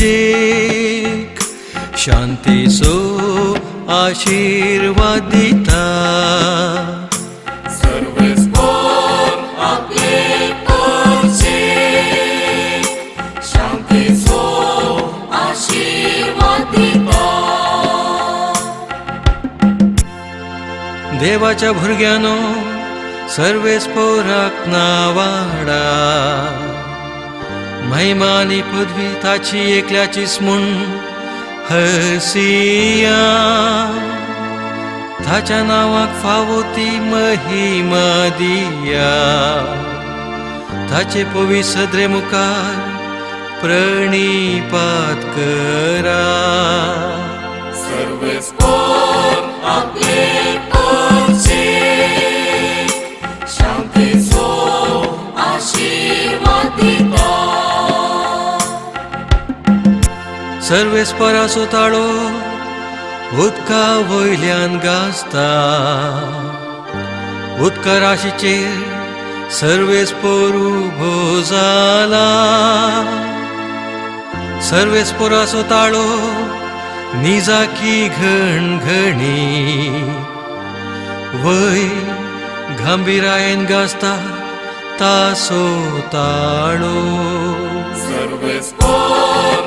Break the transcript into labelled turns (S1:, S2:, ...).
S1: check शांती so आशीर्वादिता
S2: सर्वेस्पोर आपले पोचे शांती so आशीर्वादिता
S1: देवाच्या भुरग्यानो सर्वेस्पोराक नावाडा महिमा आणि पदवी ताची एकल्याचीच म्हूण हसिया ताच्या नावाक फावो ती महिमा दिया ताचे पवित्र मुखार प्रणिपात करा
S2: सर्वेस्पोर आपले पोचे शांती सो आशीर्वादिता
S1: सर्वेस्पराचो ताळो उदका वयल्यान गाजता उदका राशीचेर सर्वेस्पोर उबो जाला सर्वेस्पोराचो ताळो निजाकी घणघणी वय गंभीरायेन गाजता तासो ताळो
S2: सर्वेस्पोर